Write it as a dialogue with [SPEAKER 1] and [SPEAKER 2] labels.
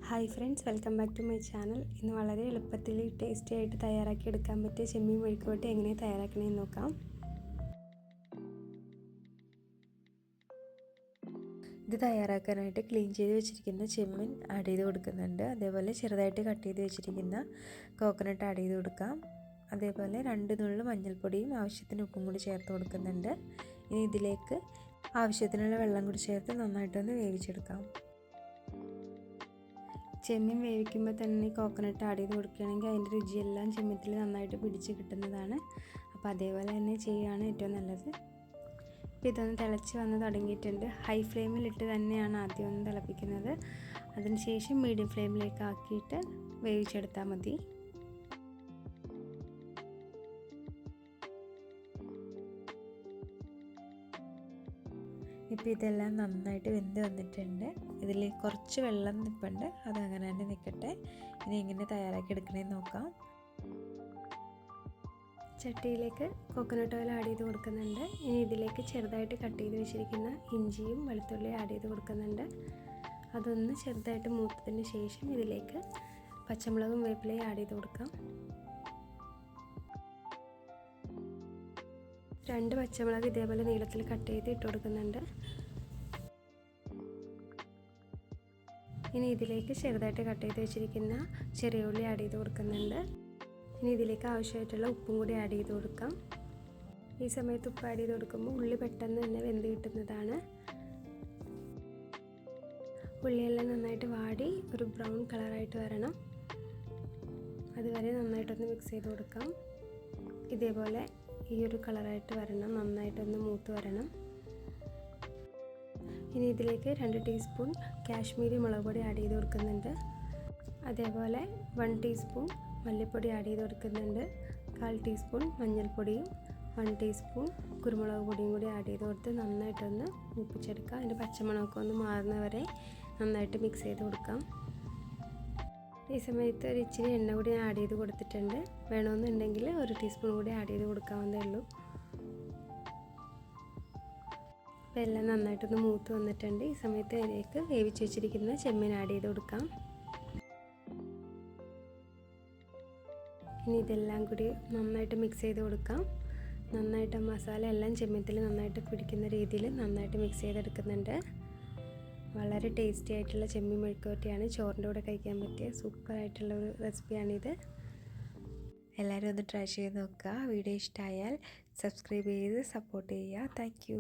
[SPEAKER 1] Hi friends, welcome back to my channel. ഇന്ന് വളരെ എളുപ്പത്തിൽ ടേസ്റ്റി ആയിട്ട് തയ്യാറാക്കി എടുക്കാൻ പറ്റിയ ചെമ്മീൻ മെഴുക്കുവരട്ടി എങ്ങനെ തയ്യാറാക്കണമെന്ന് നോക്കാം. ഇത് തയ്യാറാക്കാനായിട്ട് ക്ലീൻ ചെയ്ത് വെച്ചിരിക്കുന്ന ചെമ്മീൻ ആഡ് ചെയ്ത് കൊടുക്കുന്നുണ്ട്. അതേപോലെ ചെറുതായിട്ട് കട്ട് ചെയ്ത് വെച്ചിരിക്കുന്ന കോക്കനട്ട് ആഡ് ചെയ്ത് കൊടുക്കാം. അതേപോലെ 2 നുള്ളു മഞ്ഞൾപ്പൊടിയും ആവശ്യത്തിന് ഉപ്പും കൂടി ചേർത്ത് കൊടുക്കുന്നുണ്ട്. ഇനി ഇതിലേക്ക് ആവശ്യത്തിനുള്ള വെള്ളം കൂടി ചേർത്ത് നന്നായിട്ടൊന്ന് വേവിച്ചെടുക്കാം. ചെമ്മീൻ വേവിക്കുമ്പോൾ തന്നെ കോക്കനട്ട് ആഡ് ചെയ്ത് കൊടുക്കുകയാണെങ്കിൽ അതിൻ്റെ രുചിയെല്ലാം ചെമ്മീത്തിൽ നന്നായിട്ട് പിടിച്ച് കിട്ടുന്നതാണ്. അപ്പോൾ അതേപോലെ തന്നെ ചെയ്യുകയാണ് ഏറ്റവും നല്ലത്. ഇപ്പോൾ ഇതൊന്ന് തിളച്ച് വന്ന് തുടങ്ങിയിട്ടുണ്ട്. ഹൈ ഫ്ലെയിമിലിട്ട് തന്നെയാണ് ആദ്യം ഒന്ന് തിളപ്പിക്കുന്നത്. അതിനുശേഷം മീഡിയം ഫ്ലെയിമിലേക്ക് ആക്കിയിട്ട് വേവിച്ചെടുത്താൽ മതി. ഇപ്പോൾ ഇതെല്ലാം നന്നായിട്ട് വെന്ത് വന്നിട്ടുണ്ട്. ഇതിൽ കുറച്ച് വെള്ളം നിൽപ്പുണ്ട്, അതങ്ങനെ തന്നെ നിൽക്കട്ടെ. ഇനി എങ്ങനെ തയ്യാറാക്കി എടുക്കണമെന്ന് നോക്കാം. ചട്ടിയിലേക്ക് കോക്കനട്ട് ഓയിൽ ആഡ് ചെയ്ത് കൊടുക്കുന്നുണ്ട്. ഇനി ഇതിലേക്ക് ചെറുതായിട്ട് കട്ട് ചെയ്ത് വെച്ചിരിക്കുന്ന ഇഞ്ചിയും വെളുത്തുള്ളിയും ആഡ് ചെയ്ത് കൊടുക്കുന്നുണ്ട്. അതൊന്ന് ചെറുതായിട്ട് മൂത്തതിന് ശേഷം ഇതിലേക്ക് പച്ചമുളകും വേപ്പിലയും ആഡ് ചെയ്ത് കൊടുക്കാം. 2 പച്ചമുളക് ഇതേപോലെ നീളത്തിൽ കട്ട് ചെയ്ത് ഇട്ട് കൊടുക്കുന്നുണ്ട്. ഇനി ഇതിലേക്ക് ചെറുതായിട്ട് കട്ട് ചെയ്ത് വെച്ചിരിക്കുന്ന ചെറിയ ഉള്ളി ആഡ് ചെയ്ത് കൊടുക്കുന്നുണ്ട്. ഇനി ഇതിലേക്ക് ആവശ്യമായിട്ടുള്ള ഉപ്പും കൂടി ആഡ് ചെയ്ത് കൊടുക്കാം. ഈ സമയത്ത് ഉപ്പ് ആഡ് ചെയ്ത് കൊടുക്കുമ്പോൾ ഉള്ളി പെട്ടെന്ന് തന്നെ വെന്ത് കിട്ടുന്നതാണ്. ഉള്ളിയെല്ലാം നന്നായിട്ട് വാടി ഒരു ബ്രൗൺ കളറായിട്ട് വരണം. അതുവരെ നന്നായിട്ടൊന്ന് മിക്സ് ചെയ്ത് കൊടുക്കാം. ഇതേപോലെ ഈ ഒരു കളറായിട്ട് വരണം, നന്നായിട്ടൊന്ന് മൂത്ത് വരണം. ഇനി ഇതിലേക്ക് 2 ടീസ്പൂൺ കാശ്മീരി മുളക് പൊടി ആഡ് ചെയ്ത് കൊടുക്കുന്നുണ്ട്. അതേപോലെ 1 ടീസ്പൂൺ മല്ലിപ്പൊടി ആഡ് ചെയ്ത് കൊടുക്കുന്നുണ്ട്. 1/4 ടീസ്പൂൺ മഞ്ഞൾപ്പൊടിയും 1 ടീസ്പൂൺ കുരുമുളക് പൊടിയും കൂടി ആഡ് ചെയ്ത് കൊടുത്ത് നന്നായിട്ടൊന്ന് മൂപ്പിച്ചെടുക്കാം. അതിൻ്റെ പച്ചമണമൊക്കെ ഒന്ന് മാറുന്നവരെ നന്നായിട്ട് മിക്സ് ചെയ്ത് കൊടുക്കാം. ഈ സമയത്ത് ഒരു ഇച്ചിരി എണ്ണ കൂടി ആഡ് ചെയ്ത് കൊടുത്തിട്ടുണ്ട്. വേണമെന്നുണ്ടെങ്കിൽ 1 ടീസ്പൂൺ കൂടി ആഡ് ചെയ്ത് കൊടുക്കാവുന്നതേ ഉള്ളൂ. അപ്പോൾ എല്ലാം നന്നായിട്ടൊന്ന് മൂത്ത് വന്നിട്ടുണ്ട്. ഈ സമയത്ത് അതിലേക്ക് വേവിച്ച് വെച്ചിരിക്കുന്ന ചെമ്മീൻ ആഡ് ചെയ്ത് കൊടുക്കാം. ഇനി ഇതെല്ലാം കൂടി നന്നായിട്ട് മിക്സ് ചെയ്ത് കൊടുക്കാം. നന്നായിട്ട് മസാല എല്ലാം ചെമ്മീത്തിൽ നന്നായിട്ട് പിടിക്കുന്ന രീതിയിൽ നന്നായിട്ട് മിക്സ് ചെയ്തെടുക്കുന്നുണ്ട്. വളരെ ടേസ്റ്റി ആയിട്ടുള്ള ചെമ്മീൻ മെഴുക്കുവരട്ടിയാണ്. ചോറിൻ്റെ കൂടെ കഴിക്കാൻ പറ്റിയ സൂപ്പറായിട്ടുള്ള ഒരു റെസിപ്പിയാണിത്. എല്ലാവരും ഒന്ന് ട്രൈ ചെയ്ത് നോക്കുക. വീഡിയോ ഇഷ്ടമായാൽ സബ്സ്ക്രൈബ് ചെയ്ത് സപ്പോർട്ട് ചെയ്യുക. താങ്ക്